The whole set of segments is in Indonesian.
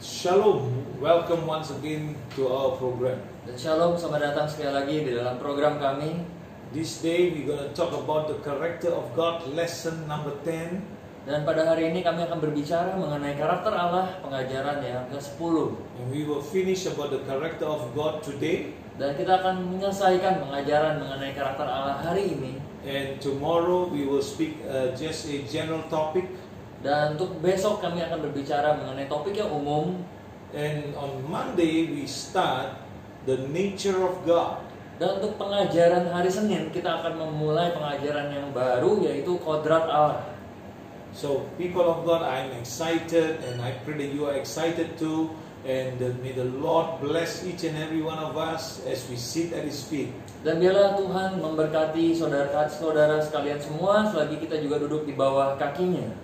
Shalom, welcome once again to our program. Dan shalom, selamat datang sekali lagi di dalam program kami. This day we're going to talk about the character of God, lesson number 10. Dan pada hari ini kami akan berbicara mengenai karakter Allah, pengajaran yang ke-10. And we will finish about the character of God today. Dan kita akan menyelesaikan pengajaran mengenai karakter Allah hari ini. And tomorrow we will speak just a general topic. Dan untuk besok kami akan berbicara mengenai topik yang umum. And on Monday we start the nature of God. Dan untuk pengajaran hari Senin kita akan memulai pengajaran yang baru, yaitu kodrat Allah. So people of God, I'm excited and I pray that you are excited too. And may the Lord bless each and every one of us as we sit at His feet. Dan biarlah Tuhan memberkati saudara-saudara sekalian semua selagi kita juga duduk di bawah kakinya.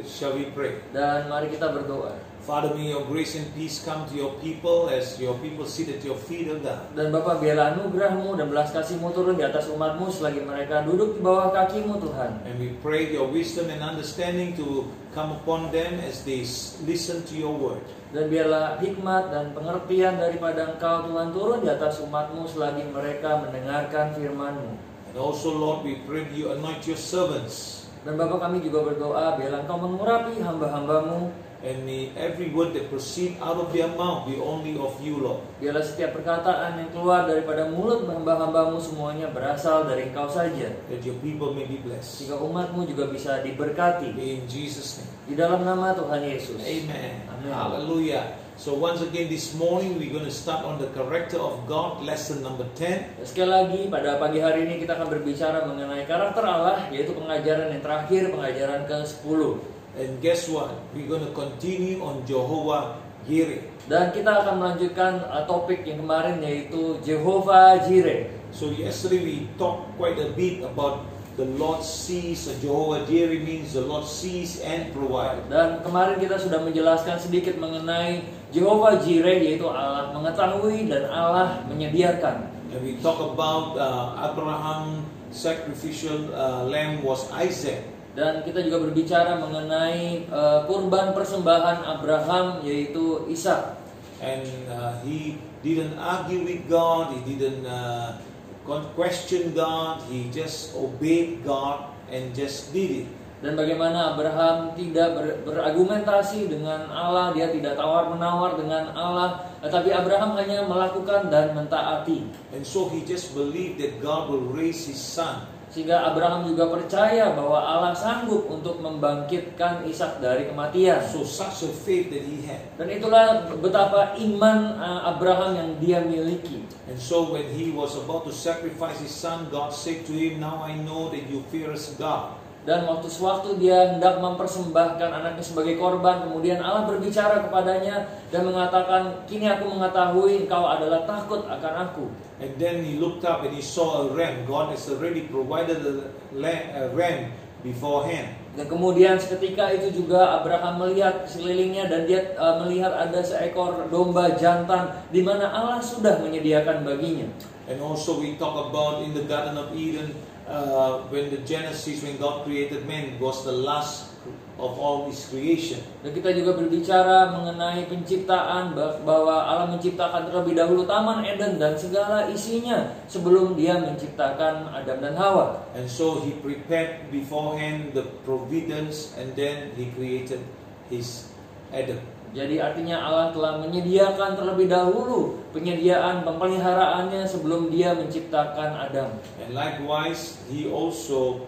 Shall we pray? Dan mari kita berdoa. Father, may your grace and peace come to your people as your people sit at your feet, O God. Dan Bapa, biarlah anugerah-Mu dan belas kasih-Mu turun di atas umat-Mu selagi mereka duduk di bawah kaki-Mu, Tuhan. And we pray your wisdom and understanding to come upon them as they listen to your word. Dan biarlah hikmat dan pengertian daripada Engkau, Tuhan, turun di atas umat-Mu selagi mereka mendengarkan firman-Mu. And also, Lord, we pray that you anoint your servants. Dan Bapa, kami juga berdoa biarlah Engkau mengurapi hamba-hamba-Mu. And may every word that proceed out of their mouth be only of you, Lord. Biarlah setiap perkataan yang keluar daripada mulut hamba-hamba-Mu semuanya berasal dari Engkau saja. That your people may be blessed. Sehingga umat-Mu juga bisa diberkati. In Jesus' name. Di dalam nama Tuhan Yesus. Amen. Amen. Hallelujah. So once again this morning we're going to start on the character of God, lesson number 10. Sekali lagi pada pagi hari ini kita akan berbicara mengenai karakter Allah, yaitu pengajaran yang terakhir, pengajaran ke-10. And guess what? We're going to continue on Jehovah Jireh. Dan kita akan melanjutkan topik yang kemarin, yaitu Jehovah Jireh. So yesterday we talked quite a bit about the Lord sees. Jehovah Jireh means the Lord sees and provides. Dan kemarin kita sudah menjelaskan sedikit mengenai Jehovah Jireh, yaitu Allah mengetahui dan Allah menyediakan. And we talk about Abraham sacrificial lamb was Isaac. Dan kita juga berbicara mengenai kurban persembahan Abraham, yaitu Ishak. And he didn't argue with God, he didn't question God, he just obeyed God and just did it. Dan bagaimana Abraham tidak berargumentasi dengan Allah, dia tidak tawar-menawar dengan Allah, tetapi Abraham hanya melakukan dan mentaati. And so he just believed that God will raise his son. Sehingga Abraham juga percaya bahwa Allah sanggup untuk membangkitkan Ishak dari kematian. So such a faith that he had. Dan itulah betapa iman Abraham yang dia miliki. And so when he was about to sacrifice his son, God said to him, "Now I know that you fear God." Dan waktu sewaktu dia hendak mempersembahkan anaknya sebagai korban, kemudian Allah berbicara kepadanya dan mengatakan, "Kini aku mengetahui engkau adalah takut akan aku." And then he looked up and he saw a ram. God has already provided a ram beforehand. Dan kemudian seketika itu juga Abraham melihat sekelilingnya dan dia melihat ada seekor domba jantan di mana Allah sudah menyediakan baginya. And also we talk about in the Garden of Eden, when the Genesis, when God created man, was the last of all His creation. Dan kita juga berbicara mengenai penciptaan, bahwa Allah menciptakan terlebih dahulu Taman Eden dan segala isinya sebelum Dia menciptakan Adam dan Hawa. And so He prepared beforehand the providence, and then He created His Adam. Jadi artinya Allah telah menyediakan terlebih dahulu penyediaan pemeliharaannya sebelum Dia menciptakan Adam. And likewise, He also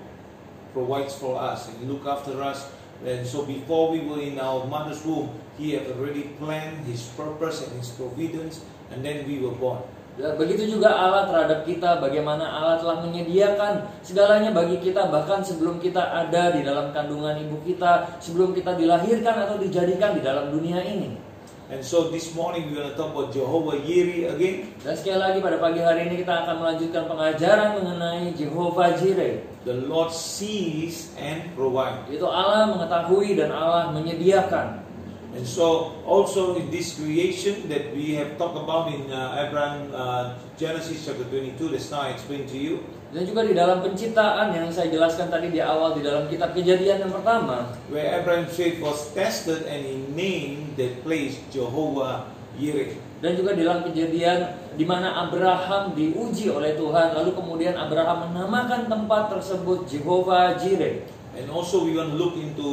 provides for us and look after us. And so before we were in our mother's womb, He had already planned His purpose and His providence, and then we were born. Begitu juga Allah terhadap kita, bagaimana Allah telah menyediakan segalanya bagi kita, bahkan sebelum kita ada di dalam kandungan ibu kita, sebelum kita dilahirkan atau dijadikan di dalam dunia ini. And so this morning we're going to talk about Jehovah Jireh again. Dan sekali lagi pada pagi hari ini kita akan melanjutkan pengajaran mengenai Jehovah Jireh. The Lord sees and provides. Itu Allah mengetahui dan Allah menyediakan. And so also in this creation that we have talked about in Abraham Genesis chapter 22, that's now I explained to you. Dan juga di dalam penciptaan yang saya jelaskan tadi di awal di dalam kitab Kejadian yang pertama, where Abraham's faith was tested and he named named that place Jehovah Jireh. Dan juga dalam kejadian di mana Abraham diuji oleh Tuhan, lalu kemudian Abraham menamakan tempat tersebut Jehovah Jireh. And also we want to look into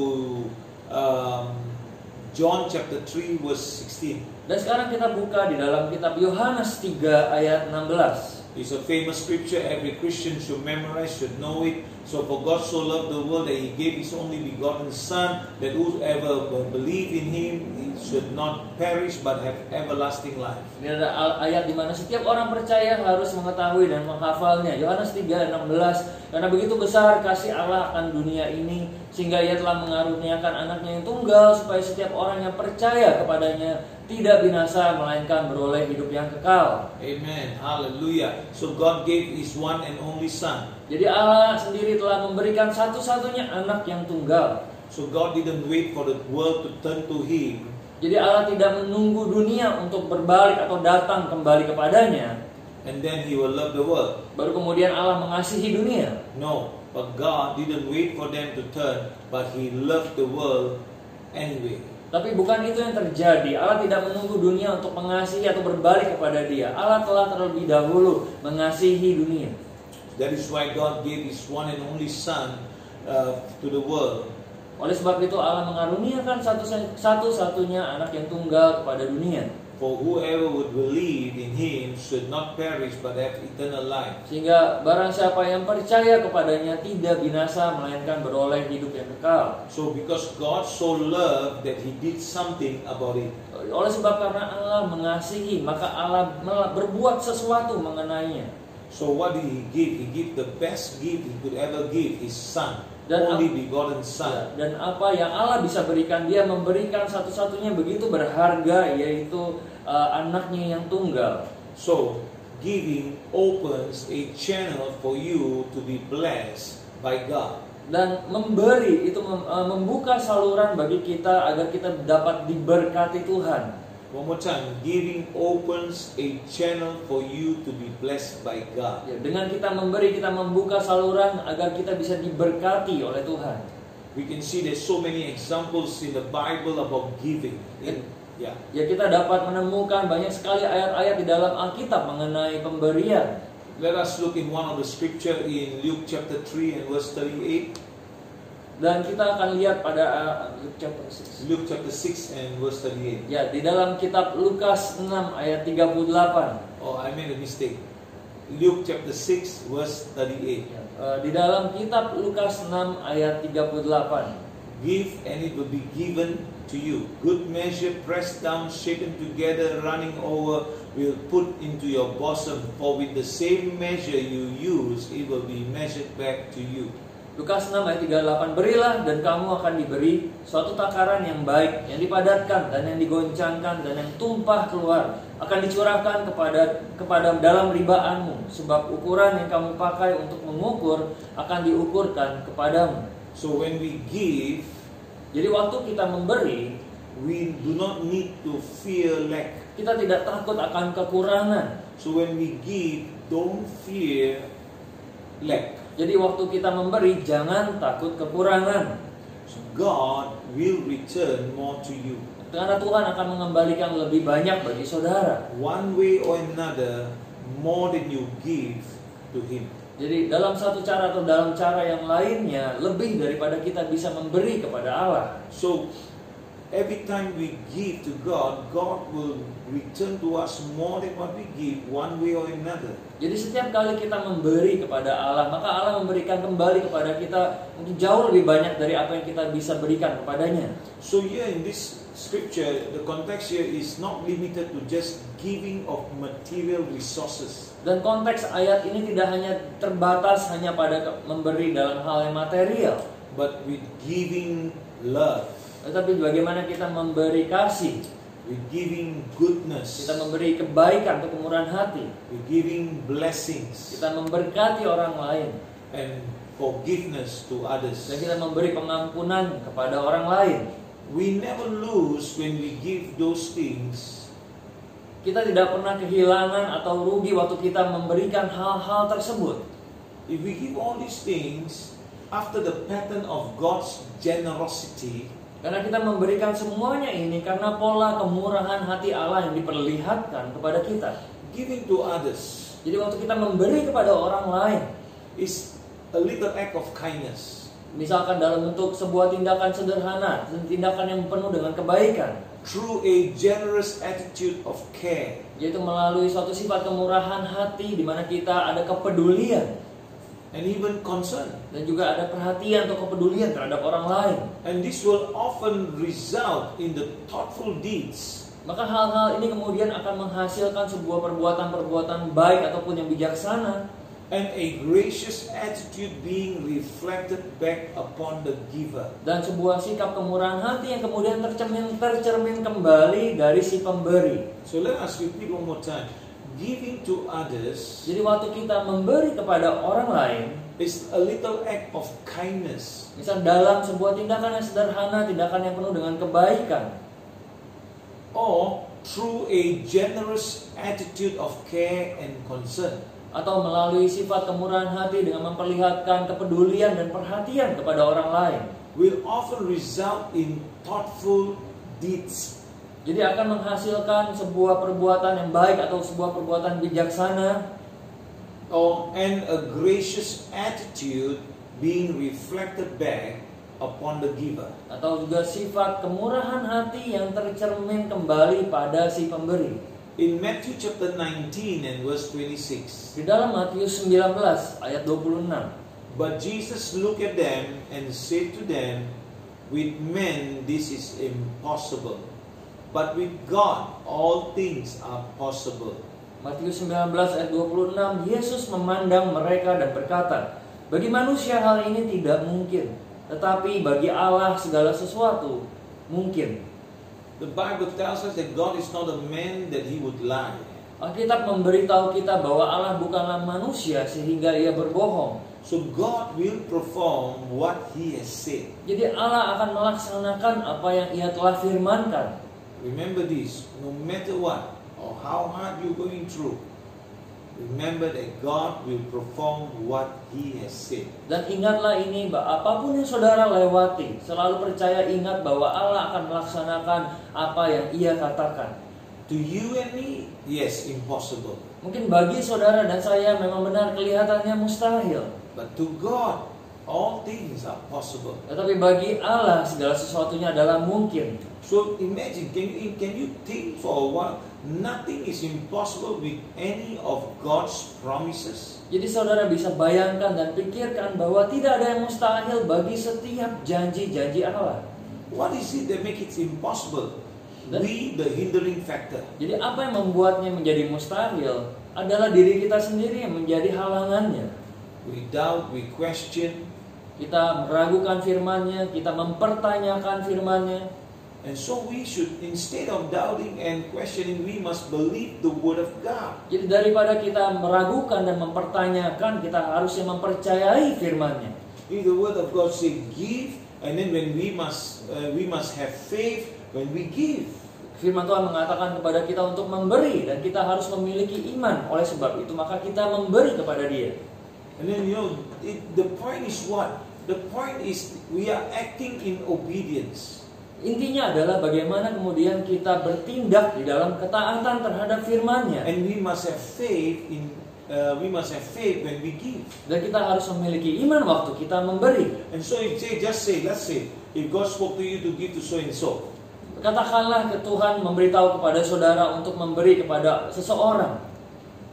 John chapter 3 verse 16. Dan sekarang kita buka di dalam kitab Yohanes 3 ayat 16. It's a famous scripture, every Christian should memorize, should know it. So for God so loved the world that He gave His only begotten Son, that whoever believe in Him should not perish but have everlasting life. Ini ada ayat di mana setiap orang percaya harus mengetahui dan menghafalnya. Yohanes 3:16. Karena begitu besar kasih Allah akan dunia ini, sehingga Ia telah mengaruniakan anaknya yang tunggal, supaya setiap orang yang percaya kepadanya tidak binasa, melainkan beroleh hidup yang kekal. Amen. Hallelujah. So God gave His one and only Son. Jadi Allah sendiri telah memberikan satu-satunya anak yang tunggal. So God didn't wait for the world to turn to Him. Jadi Allah tidak menunggu dunia untuk berbalik atau datang kembali kepadanya. And then He will love the world. Baru kemudian Allah mengasihi dunia. No, but God didn't wait for them to turn, but He loved the world anyway. Tapi bukan itu yang terjadi. Allah tidak menunggu dunia untuk mengasihi atau berbalik kepada Dia. Allah telah terlebih dahulu mengasihi dunia. That is why God gave His one and only Son to the world. Oleh sebab itu Allah mengaruniakan satu-satunya anak yang tunggal kepada dunia. For whoever would believe in Him should not perish but have eternal life. Sehingga barang siapa yang percaya kepadanya tidak binasa, melainkan beroleh hidup yang kekal. So because God so loved that He did something about it. Oleh sebab karena Allah mengasihi, maka Allah berbuat sesuatu mengenainya. So what did He give? He gave the best gift He could ever give, His Son. Dan only begotten Son. Dan apa yang Allah bisa berikan, Dia memberikan satu-satunya begitu berharga, yaitu anaknya yang tunggal. So giving opens a channel for you to be blessed by God. Dan memberi itu membuka saluran bagi kita agar kita dapat diberkati Tuhan. One more time, giving opens a channel for you to be blessed by God. Ya, dengan kita memberi, kita membuka saluran agar kita bisa diberkati oleh Tuhan. We can see there's so many examples in the Bible about giving. Ya, kita dapat menemukan banyak sekali ayat-ayat di dalam Alkitab mengenai pemberian. Let us look in one of the scripture in Luke chapter 3 and verse 38. Dan kita akan lihat pada Luke chapter 6. Luke chapter 6 and verse 38. Ya, di dalam kitab Lukas 6 ayat 38. Oh, I made a mistake. Luke chapter 6 verse 38. Ya, di dalam kitab Lukas 6 ayat 38. Give and it will be given to you. Good measure, pressed down, shaken together, running over, will put into your bosom. For with the same measure you use, it will be measured back to you. Lukas 6 ayat 38. Berilah dan kamu akan diberi suatu takaran yang baik, yang dipadatkan dan yang digoncangkan dan yang tumpah keluar, akan dicurahkan kepada dalam ribaanmu, sebab ukuran yang kamu pakai untuk mengukur akan diukurkan kepadamu. So when we give, jadi waktu kita memberi, we do not need to fear lack. kita tidak takut akan kekurangan. So when we give, don't fear lack. Jadi waktu kita memberi, jangan takut kekurangan. So God will return more to you. Karena Tuhan akan mengembalikan lebih banyak bagi saudara. One way or another, more than you give to Him. Jadi dalam satu cara atau dalam cara yang lainnya, lebih daripada kita bisa memberi kepada Allah. So every time we give to God, God will return to us more than what we give, one way or another. Jadi setiap kali kita memberi kepada Allah, maka Allah memberikan kembali kepada kita mungkin jauh lebih banyak dari apa yang kita bisa berikan kepadanya. So here in this scripture, the context here is not limited to just giving of material resources. Dan konteks ayat ini tidak hanya terbatas hanya pada memberi dalam hal yang material, but with giving love. tetapi bagaimana kita memberi kasih, with giving goodness, kita memberi kebaikan atau kemurahan hati, with giving blessings, kita memberkati orang lain, and forgiveness to others. dan kita memberi pengampunan kepada orang lain. We never lose when we give those things. Kita tidak pernah kehilangan atau rugi waktu kita memberikan hal-hal tersebut. If we give all these things after the pattern of God's generosity, Karena kita memberikan semuanya ini karena pola kemurahan hati Allah yang diperlihatkan kepada kita. Giving to others Jadi waktu kita memberi kepada orang lain, is a little act of kindness. misalkan dalam bentuk sebuah tindakan sederhana, tindakan yang penuh dengan kebaikan, Through a generous attitude of care. yaitu melalui suatu sifat kemurahan hati di mana kita ada kepedulian And even concern. dan juga ada perhatian atau kepedulian terhadap orang lain. And this will often result in the thoughtful deeds Maka hal-hal ini kemudian akan menghasilkan sebuah perbuatan-perbuatan baik ataupun yang bijaksana, and a gracious attitude being reflected back upon the giver. dan sebuah sikap kemurahan hati yang kemudian tercermin kembali dari si pemberi. So let us repeat one more time. Giving to others Jadi waktu kita memberi kepada orang lain, is a little act of kindness. misal dalam sebuah tindakan yang sederhana, tindakan yang penuh dengan kebaikan, Or through a generous attitude of care and concern. atau melalui sifat kemurahan hati dengan memperlihatkan kepedulian dan perhatian kepada orang lain, Will often result in thoughtful deeds. jadi akan menghasilkan sebuah perbuatan yang baik atau sebuah perbuatan bijaksana, And a gracious attitude being reflected back upon the giver. atau juga sifat kemurahan hati yang tercermin kembali pada si pemberi. In Matthew chapter 19 and verse 26, Di dalam Matius 19 ayat 26, but Jesus looked at them and said to them, with men this is impossible, but with God all things are possible. Matius 19 ayat 26, Yesus memandang mereka dan berkata, bagi manusia hal ini tidak mungkin, tetapi bagi Allah segala sesuatu mungkin. The Bible tells us that God is not a man that he would lie. Alkitab memberitahu kita bahwa Allah bukanlah manusia sehingga ia berbohong. So God will perform what he has said. Jadi Allah akan melaksanakan apa yang ia telah firmankan. Remember this, no matter what or how hard you're going through, remember that God will perform what he has said. Dan ingatlah ini, apapun yang saudara lewati, selalu percaya ingat bahwa Allah akan melaksanakan apa yang ia katakan. To you and me, yes, impossible. Mungkin bagi saudara dan saya memang benar kelihatannya mustahil. But to God, all things are possible. Tetapi bagi Allah segala sesuatunya adalah mungkin. So imagine, can you think for a while, nothing is impossible with any of God's promises. Jadi saudara bisa bayangkan dan pikirkan bahwa tidak ada yang mustahil bagi setiap janji-janji Allah. What is it that makes it impossible? We, the hindering factor. Jadi apa yang membuatnya menjadi mustahil adalah diri kita sendiri yang menjadi halangannya. We doubt, we question. Kita meragukan firman-Nya, kita mempertanyakan firman-Nya. And so we should, instead of doubting and questioning, we must believe the word of God. Jadi daripada kita meragukan dan mempertanyakan, kita harusnya mempercayai firman-Nya. If the word of God say give, and then when we must have faith when we give. Firman Tuhan mengatakan kepada kita untuk memberi, dan kita harus memiliki iman. Oleh sebab itu maka kita memberi kepada Dia. And then the point is what? The point is we are acting in obedience. Intinya adalah bagaimana kemudian kita bertindak di dalam ketaatan terhadap firman-Nya. And we must have faith when we give. Dan kita harus memiliki iman waktu kita memberi. And so let's say, if God spoke to you to give to so and so. Katakanlah ke Tuhan memberitahu kepada saudara untuk memberi kepada seseorang.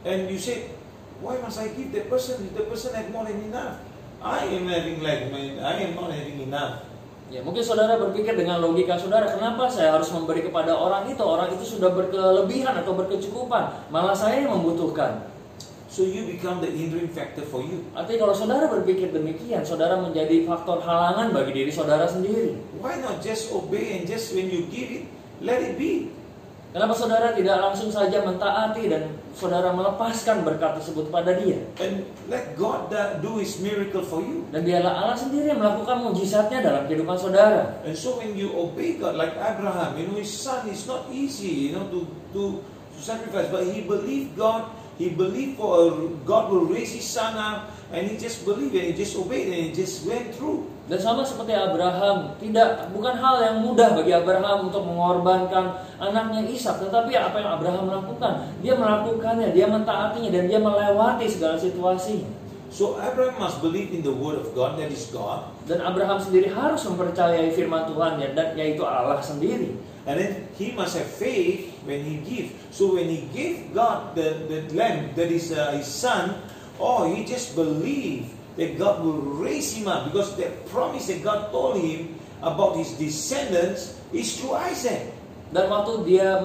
And you say, why must I give that person? The person had more than enough. I am not having enough. Ya, mungkin saudara berpikir dengan logika saudara, kenapa saya harus memberi kepada orang itu? Orang itu sudah berkelebihan atau berkecukupan, malah saya yang membutuhkan. So you become the hindering factor for you. Artinya kalau saudara berpikir demikian, saudara menjadi faktor halangan bagi diri saudara sendiri. Why not just obey and just when you give it, let it be? Kenapa saudara tidak langsung saja mentaati dan saudara melepaskan berkat tersebut pada Dia? And let God do His miracle for you. Dan biarlah Allah sendiri yang melakukan mujizatnya dalam kehidupan saudara. And so when you obey God, like Abraham, his son is not easy, to sacrifice, but he believed God. He believed God will raise his son up, and he just believed and he just obeyed and he just went through. Dan sama seperti Abraham, bukan hal yang mudah bagi Abraham untuk mengorbankan anaknya Ishak, tetapi apa yang Abraham lakukan, dia melakukannya, dia mentaatinya, dan dia melewati segala situasinya. So Abraham must believe in the word of God, that is God. Dan Abraham sendiri harus mempercayai firman Tuhan, dan yaitu Allah sendiri. And then he must have faith when he gives. So when he gave God the lamb, that is his son, he just believed that God will raise him up, because the promise that God told him about his descendants is through Isaac. Dan waktu dia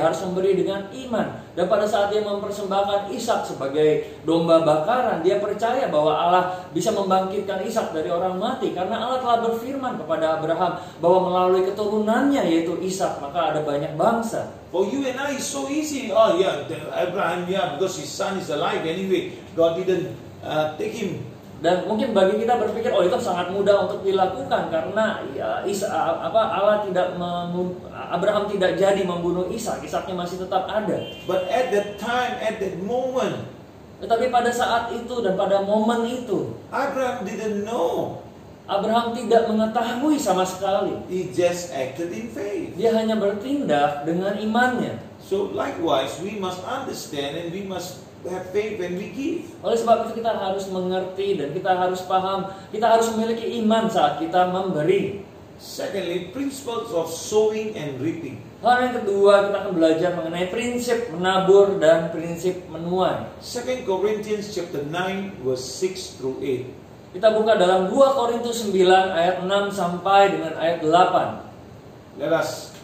harus memberi dengan iman. Dan pada saat dia mempersembahkan Ishak sebagai domba bakaran, dia percaya bahwa Allah bisa membangkitkan Ishak dari orang mati, karena Allah telah berfirman kepada Abraham bahwa melalui keturunannya, yaitu Ishak, maka ada banyak bangsa. For you and I, it's so easy. Abraham, because his son is alive anyway. God didn't take him. Dan mungkin bagi kita berpikir, itu sangat mudah untuk dilakukan, karena Abraham tidak jadi membunuh Ishak, Ishaknya masih tetap ada. But at that time, at that moment, tetapi pada saat itu dan pada momen itu, Abraham didn't know. Abraham tidak mengetahui sama sekali. He just acted in faith. Dia hanya bertindak dengan imannya. So likewise, we must understand and we must have faith when we give. Oleh sebab itu kita harus mengerti dan kita harus paham, kita harus memiliki iman saat kita memberi. Secondly, principles of sowing and reaping. Hal yang kedua, kita akan belajar mengenai prinsip menabur dan prinsip menuai. 2 Corinthians chapter 9 verse 6 through 8. Kita buka dalam 2 Korintus 9 ayat 6 sampai dengan ayat 8. Let us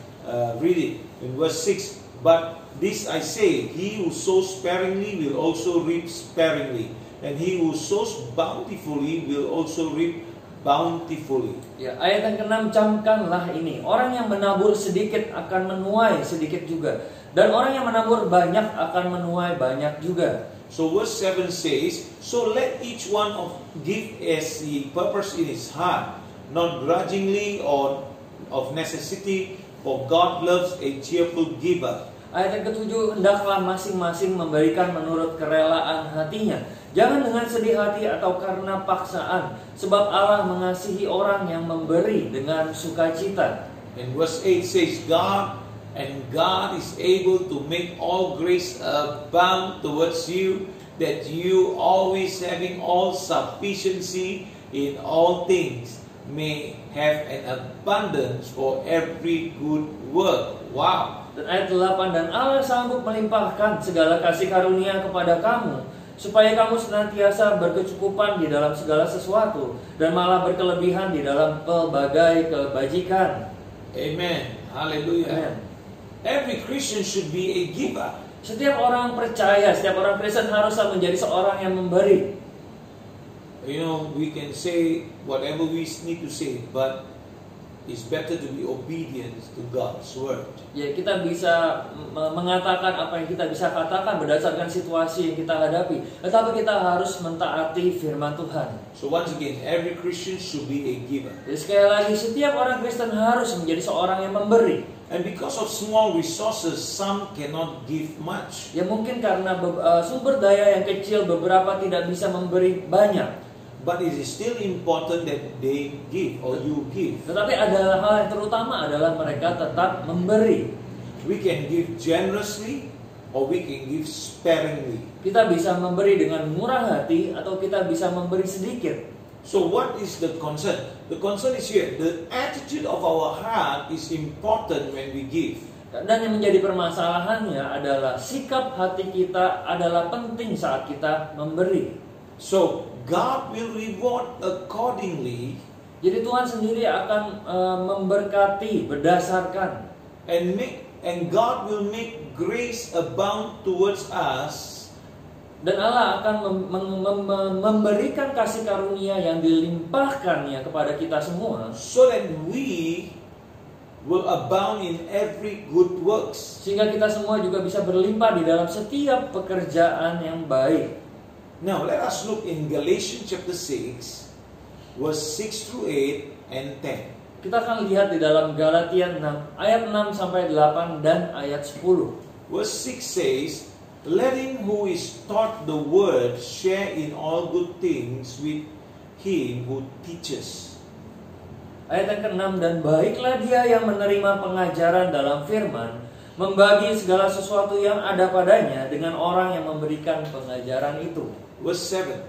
read it in verse 6. But this I say, he who sows sparingly will also reap sparingly, and he who sows bountifully will also reap bountifully. Ya, ayat yang ke-6, camkanlah ini, orang yang menabur sedikit akan menuai sedikit juga, dan orang yang menabur banyak akan menuai banyak juga. So verse 7 says, so let each one give as he purpose in his heart, not grudgingly or of necessity, for God loves a cheerful giver. Ayat yang ke-7, hendaklah masing-masing memberikan menurut kerelaan hatinya, jangan dengan sedih hati atau karena paksaan, sebab Allah mengasihi orang yang memberi dengan sukacita. And verse 8 says, God is able to make all grace abound towards you, that you always having all sufficiency in all things may have an abundance for every good work. Wow. Dan ayat 8, dan Allah sanggup melimpahkan segala kasih karunia kepada kamu, supaya kamu senantiasa berkecukupan di dalam segala sesuatu, dan malah berkelebihan di dalam pelbagai kebajikan. Amen. Hallelujah. Amen. Every Christian should be a giver. Setiap orang percaya, setiap orang Kristen haruslah menjadi seorang yang memberi. You know, we can say whatever we need to say, but it's better to be obedient to God's word. Ya, kita bisa mengatakan apa yang kita bisa katakan berdasarkan situasi yang kita hadapi, tetapi kita harus mentaati firman Tuhan. So once again, every Christian should be a giver. Jadi sekali lagi, setiap orang Kristen harus menjadi seorang yang memberi. And because of small resources, some cannot give much. Ya, mungkin karena sumber daya yang kecil, beberapa tidak bisa memberi banyak. But it is still important that they give or you give. Tetapi ada hal yang terutama adalah mereka tetap memberi. We can give generously or we can give sparingly. Kita bisa memberi dengan murah hati atau kita bisa memberi sedikit. So what is the concern? The concern is here. The attitude of our heart is important when we give. Dan yang menjadi permasalahannya adalah sikap hati kita adalah penting saat kita memberi. So God will reward accordingly. Jadi Tuhan sendiri akan memberkati berdasarkan. And God will make grace abound towards us. Dan Allah akan memberikan kasih karunia yang dilimpahkannya kepada kita semua. So that we will abound in every good works. Sehingga kita semua juga bisa berlimpah di dalam setiap pekerjaan yang baik. Now let us look in Galatians chapter 6, verse 6 through 8 and 10. Kita akan lihat di dalam Galatia 6, ayat 6 sampai 8 dan ayat 10. Verse 6 says, let him who is taught the word share in all good things with him who teaches. Ayat yang ke-6, dan baiklah dia yang menerima pengajaran dalam firman, membagi segala sesuatu yang ada padanya dengan orang yang memberikan pengajaran itu. Verse 7.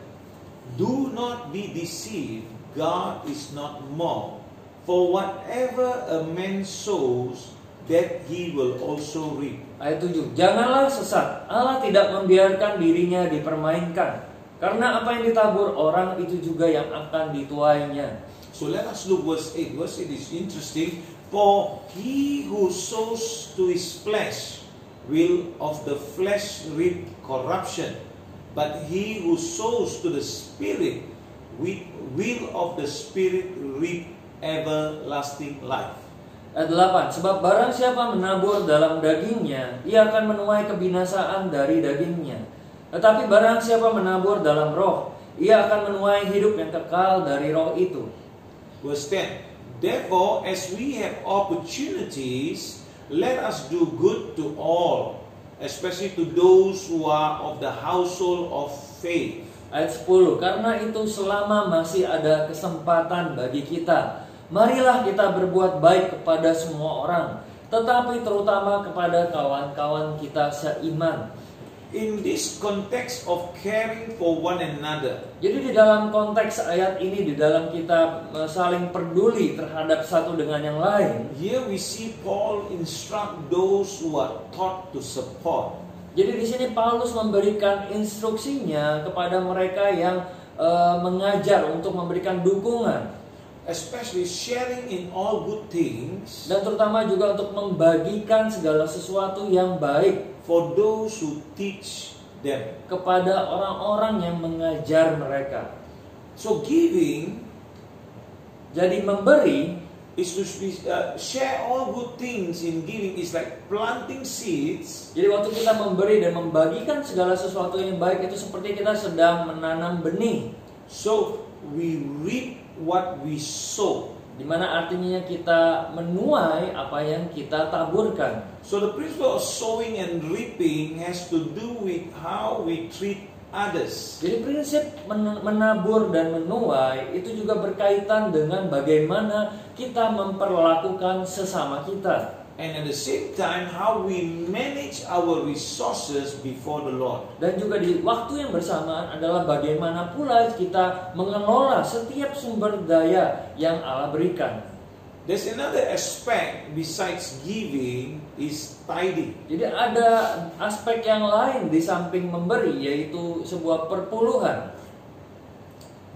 Do not be deceived, God is not mocked. For whatever a man sows, that he will also reap. Ayat 7. Janganlah sesat, Allah tidak membiarkan dirinya dipermainkan. Karena apa yang ditabur orang itu juga yang akan dituainya. So let us look verse 8. Verse 8 is interesting. For he who sows to his flesh will of the flesh reap corruption. But he who sows to the Spirit will of the Spirit reap everlasting life. Ayat 8. Sebab barang siapa menabur dalam dagingnya, ia akan menuai kebinasaan dari dagingnya. Tetapi barang siapa menabur dalam roh, ia akan menuai hidup yang kekal dari roh itu. Verse 10. Therefore, as we have opportunities, let us do good to all, especially to those who are of the household of faith. Ayat 10. Karena itu selama masih ada kesempatan bagi kita, marilah kita berbuat baik kepada semua orang, tetapi terutama kepada kawan-kawan kita seiman. In this context of caring for one another, Jadi di dalam konteks ayat ini, di dalam kita saling peduli terhadap satu dengan yang lain, here we see Paul instruct those who are taught to support. jadi di sini Paulus memberikan instruksinya kepada mereka yang mengajar untuk memberikan dukungan, Especially sharing in all good things dan terutama juga untuk membagikan segala sesuatu yang baik for those who teach them. kepada orang-orang yang mengajar mereka. So giving Jadi memberi, is to share all good things in giving is like planting seeds jadi waktu kita memberi dan membagikan segala sesuatu yang baik, itu seperti kita sedang menanam benih, so we reap what we sow. di mana artinya kita menuai apa yang kita taburkan. So the principle of sowing and reaping has to do with how we treat others. Jadi prinsip menabur dan menuai itu juga berkaitan dengan bagaimana kita memperlakukan sesama kita. And at the same time, how we manage our resources before the Lord. Dan juga di waktu yang bersamaan adalah bagaimana pula kita mengelola setiap sumber daya yang Allah berikan. There's another aspect besides giving is tithing. Jadi ada aspek yang lain di samping memberi, yaitu sebuah perpuluhan.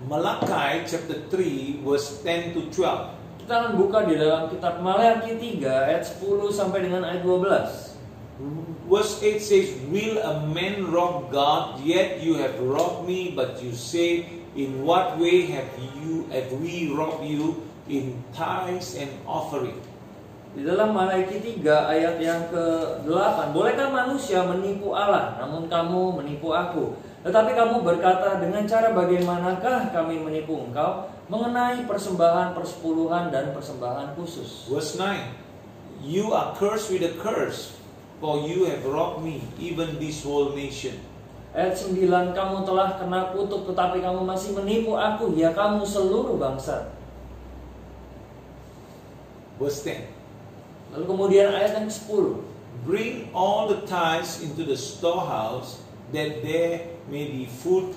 Malachi chapter 3 verse 10 to 12. Kita akan buka di dalam kitab Maleakhi 3 ayat 10 sampai dengan ayat 12. Verse 8 says, will a man rob God? Yet you have robbed me. But you say, in what way have we robbed you? In tithes and offering. Di dalam Maleakhi 3 ayat yang ke-8, bolehkah manusia menipu Allah, namun kamu menipu aku? Tetapi kamu berkata, dengan cara bagaimanakah kami menipu engkau? Mengenai persembahan persepuluhan dan persembahan khusus. Verse 9, you are cursed with a curse, for you have robbed me, even this whole nation. Ayat 9, kamu telah kena kutuk, tetapi kamu masih menipu aku, ya kamu seluruh bangsa. Verse 10, Lalu kemudian ayat yang ke-10, bring all the tithes into the storehouse, that there may be food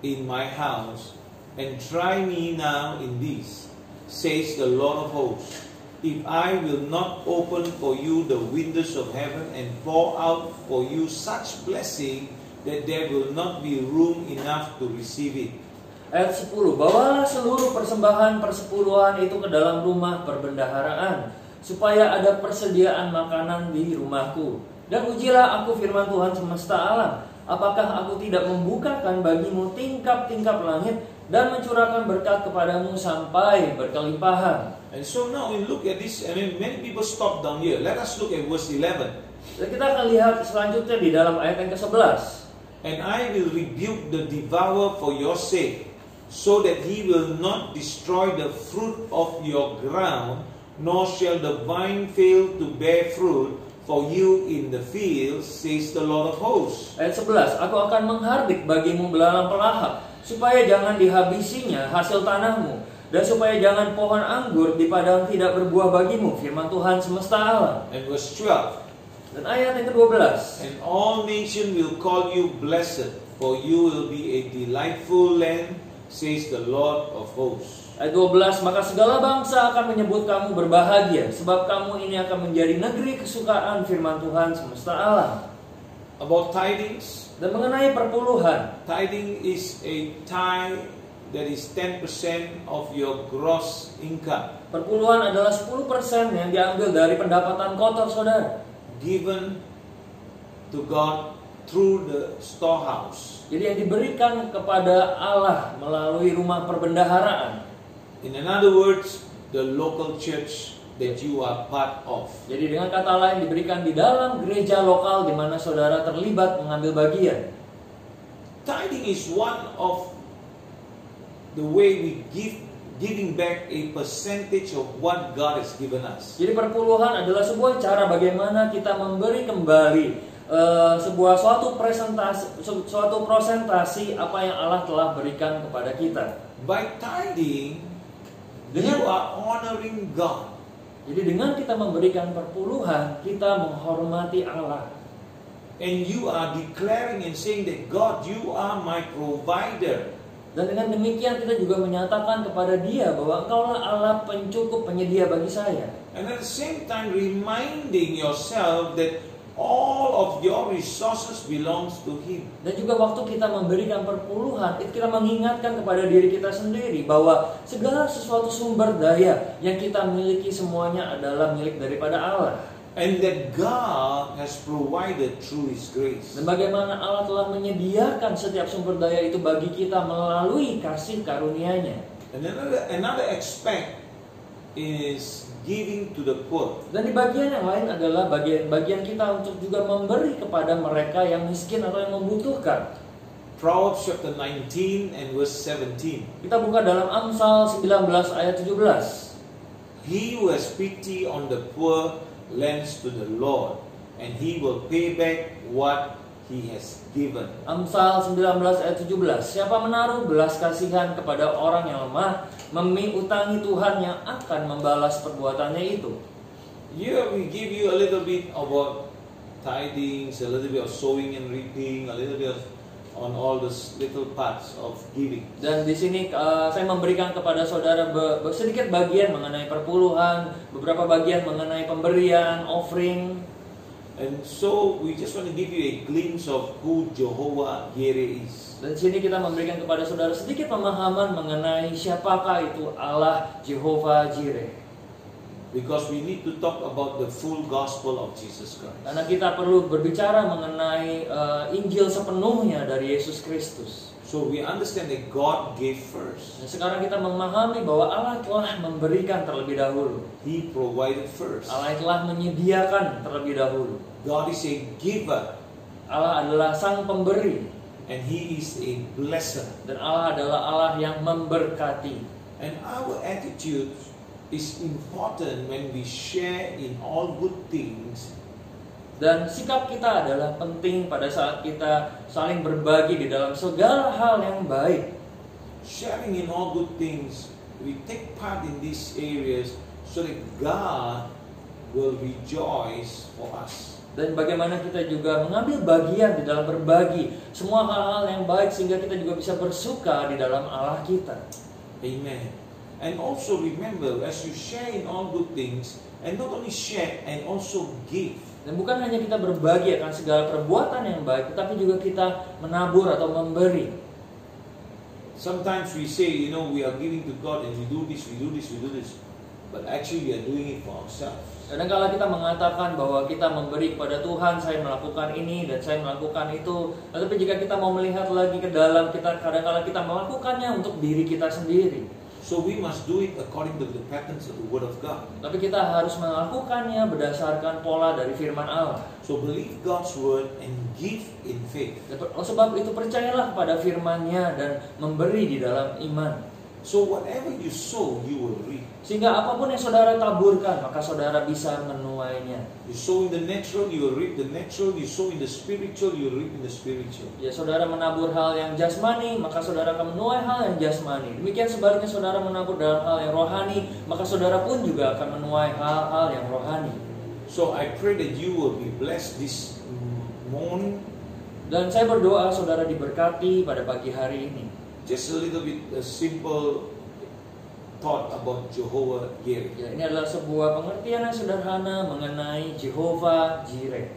in my house, and try me now in this, says the Lord of hosts, if I will not open for you the windows of heaven and pour out for you such blessing that there will not be room enough to receive it. Ayat 10, bawalah seluruh persembahan persepuluhan itu ke dalam rumah perbendaharaan, supaya ada persediaan makanan di rumahku. Dan ujilah aku firman Tuhan semesta alam, apakah aku tidak membukakan bagimu tingkap-tingkap langit dan mencurahkan berkat kepadamu sampai berkelimpahan. And so now we look at this, many people stop down here. Let us look at verse 11. Dan kita akan lihat selanjutnya di dalam ayat yang ke-11. And I will rebuke the devourer for your sake, so that he will not destroy the fruit of your ground, nor shall the vine fail to bear fruit for you in the fields, says the Lord of hosts. Ayat 11, aku akan menghardik bagimu belalang pelahap, supaya jangan dihabisinya hasil tanahmu, Dan supaya jangan pohon anggur di padang tidak berbuah bagimu, firman Tuhan semesta alam. And verse 12. Dan ayat yang ke-12. And all nations will call you blessed, for you will be a delightful land, says the Lord of hosts. Ayat 12, maka segala bangsa akan menyebut kamu berbahagia, sebab kamu ini akan menjadi negeri kesukaan, firman Tuhan semesta alam. About tithings. Dan mengenai perpuluhan, Tithing is a tithe that is 10% of your gross income, perpuluhan adalah 10% yang diambil dari pendapatan kotor saudara, given to God through the storehouse. jadi yang diberikan kepada Allah melalui rumah perbendaharaan. In other words, the local church that you are part of. Jadi dengan kata lain diberikan di dalam gereja lokal di mana saudara terlibat mengambil bagian. Tithing is one of the way we giving back a percentage of what God has given us. Jadi perpuluhan adalah sebuah cara bagaimana kita memberi kembali suatu prosentasi apa yang Allah telah berikan kepada kita. By tithing, you are honoring God. Jadi dengan kita memberikan perpuluhan, kita menghormati Allah. And you are declaring and saying that God, you are my provider. Dan dengan demikian kita juga menyatakan kepada Dia bahwa Engkaulah Allah pencukup, penyedia bagi saya. And at the same time reminding yourself that all of your resources belongs to Him. Dan juga waktu kita memberikan perpuluhan, itu kita mengingatkan kepada diri kita sendiri bahwa segala sesuatu sumber daya yang kita miliki semuanya adalah milik daripada Allah. And that God has provided through His grace. Dan bagaimana Allah telah menyediakan setiap sumber daya itu bagi kita melalui kasih karunia-Nya. And another aspect is giving to the poor. Dan di bagian yang lain adalah bagian kita untuk juga memberi kepada mereka yang miskin atau yang membutuhkan. Proverbs chapter 19 and verse 17. Kita buka dalam Amsal 19 ayat 17. He who has pity on the poor lends to the Lord, and He will pay back what He has given. Amsal 19 ayat 17. Siapa menaruh belas kasihan kepada orang yang lemah, utangi Tuhan yang akan membalas perbuatannya itu. Here we give you a little bit about tithings, a little bit of sowing and reaping, a little bit on all those little parts of giving. Dan di sini saya memberikan kepada saudara sedikit bagian mengenai perpuluhan, beberapa bagian mengenai pemberian, offering. And so we just want to give you a glimpse of who Jehovah Jireh is. Dan di sini kita memberikan kepada saudara sedikit pemahaman mengenai siapakah itu Allah Jehovah Jireh. Because we need to talk about the full gospel of Jesus Christ. Karena kita perlu berbicara mengenai Injil sepenuhnya dari Yesus Kristus. So we understand that God gave first. Dan sekarang kita memahami bahwa Allah telah memberikan terlebih dahulu. He provided first. Allah telah menyediakan terlebih dahulu. God is a giver. Allah adalah sang pemberi. And He is a blesser. Dan Allah adalah Allah yang memberkati. And our attitude is important when we share in all good things. Dan sikap kita adalah penting pada saat kita saling berbagi di dalam segala hal yang baik. Sharing in all good things, we take part in these areas so that God will rejoice for us. Dan bagaimana kita juga mengambil bagian di dalam berbagi semua hal-hal yang baik sehingga kita juga bisa bersuka di dalam Allah kita. Amen. And also remember, as you share in all good things, and not only share, and also give. Dan bukan hanya kita berbagi akan segala perbuatan yang baik, tetapi juga kita menabur atau memberi. Sometimes we say, we are giving to God and we do this. But actually we are doing it for ourselves. Kadang-kala kita mengatakan bahwa kita memberi kepada Tuhan, saya melakukan ini dan saya melakukan itu. Tetapi jika kita mau melihat lagi ke dalam, kadang-kala kita melakukannya untuk diri kita sendiri. So we must do it according to the patterns of the Word of God. Tapi kita harus melakukannya berdasarkan pola dari firman Allah. So believe God's Word and give in faith. Sebab itu percayalah pada firman-Nya dan memberi di dalam iman. So whatever you sow, you will reap. Sehingga apapun yang saudara taburkan, maka saudara bisa menuainya. You sow in the natural, you will reap the natural. You sow in the spiritual, you will reap in the spiritual. Ya, saudara menabur hal yang jasmani, maka saudara akan menuai hal yang jasmani. Demikian sebaliknya saudara menabur dalam hal yang rohani, maka saudara pun juga akan menuai hal-hal yang rohani. So I pray that you will be blessed this morning. Dan saya berdoa saudara diberkati pada pagi hari ini. Just a little bit a simple thought about Jehovah Jireh. Ya, ini adalah sebuah pengertian yang sederhana mengenai Jehovah Jireh.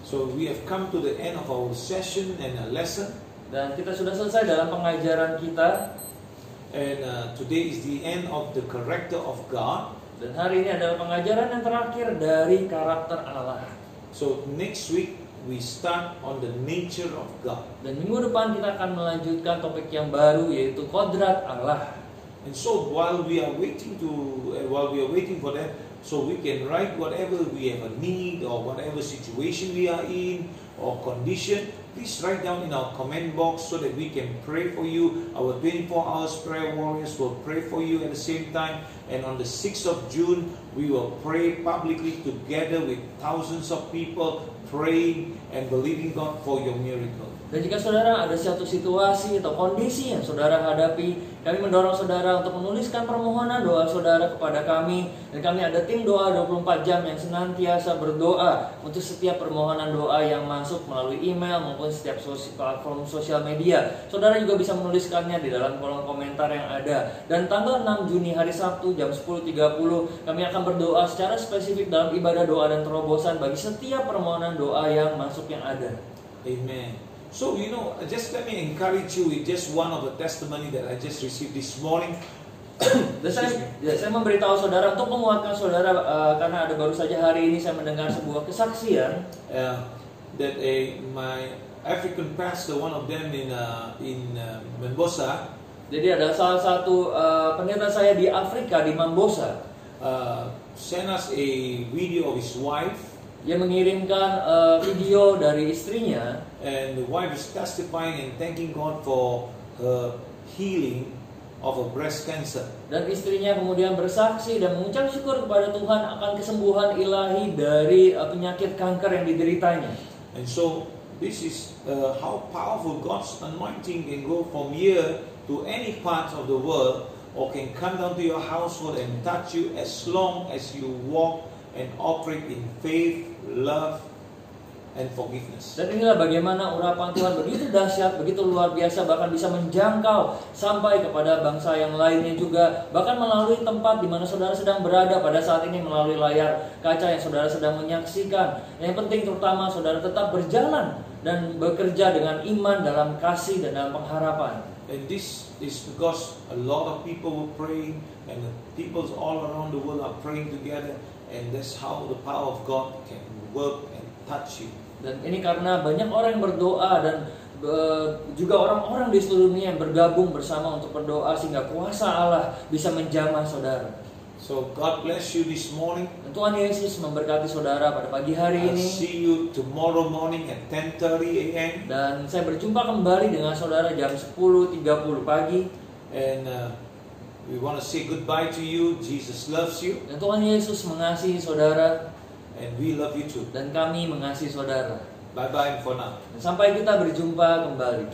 So we have come to the end of our session and a lesson. Dan kita sudah selesai dalam pengajaran kita. And today is the end of the character of God. Dan hari ini adalah pengajaran yang terakhir dari karakter Allah. So next week we start on the nature of God. Dan minggu depan kita akan melanjutkan topik yang baru, yaitu kodrat Allah. And so while we are waiting for that, so we can write whatever we have a need or whatever situation we are in or condition. Please write down in our comment box so that we can pray for you. Our 24 hours prayer warriors will pray for you at the same time. And on the 6th of June, we will pray publicly together with thousands of people, praying and believing God for your miracle. Dan jika saudara ada suatu situasi atau kondisi yang saudara hadapi, kami mendorong saudara untuk menuliskan permohonan doa saudara kepada kami. Dan kami ada tim doa 24 jam yang senantiasa berdoa untuk setiap permohonan doa yang masuk melalui email maupun setiap platform sosial media. Saudara juga bisa menuliskannya di dalam kolom komentar yang ada. Dan tanggal 6 Juni hari Sabtu jam 10.30 kami akan berdoa secara spesifik dalam ibadah doa dan terobosan bagi setiap permohonan doa yang masuk yang ada. Amen. So, just let me encourage you with just one of the testimony that I just received this morning. Dan saya memberitahu saudara untuk menguatkan saudara karena ada baru saja hari ini saya mendengar sebuah kesaksian that my African pastor, one of them in Mambosa. Jadi ada salah satu pendeta saya di Afrika, di Mambosa, sent us a video of his wife. Dia mengirimkan video dari istrinya. And the wife is testifying and thanking God for her healing of a breast cancer. Dan istrinya kemudian bersaksi dan mengucap syukur kepada Tuhan akan kesembuhan ilahi dari penyakit kanker yang dideritanya. And so this is how powerful God's anointing can go from here to any part of the world, or can come down to your household and touch you as long as you walk and operate in faith, love, and forgiveness. Dan inilah bagaimana urapan Tuhan begitu dahsyat, begitu luar biasa, bahkan bisa menjangkau sampai kepada bangsa yang lainnya juga, bahkan melalui tempat di mana saudara sedang berada pada saat ini, melalui layar kaca yang saudara sedang menyaksikan. Yang penting terutama saudara tetap berjalan dan bekerja dengan iman dalam kasih dan dalam pengharapan. And this is because a lot of people were praying, and the people all around the world are praying together, and that's how the power of God can work and touch you. Dan ini karena banyak orang yang berdoa dan juga orang-orang di seluruh dunia yang bergabung bersama untuk berdoa sehingga kuasa Allah bisa menjamah saudara. So God bless you this morning. Dan Tuhan Yesus memberkati saudara pada pagi hari ini. I'll see you tomorrow morning at 10:30 a.m. Dan saya berjumpa kembali dengan saudara jam 10.30 pagi. And we want to say goodbye to you. Jesus loves you. Dan Tuhan Yesus mengasihi saudara. And we love you too. Dan kami mengasihi saudara. Bye-bye for now. Dan sampai kita berjumpa kembali.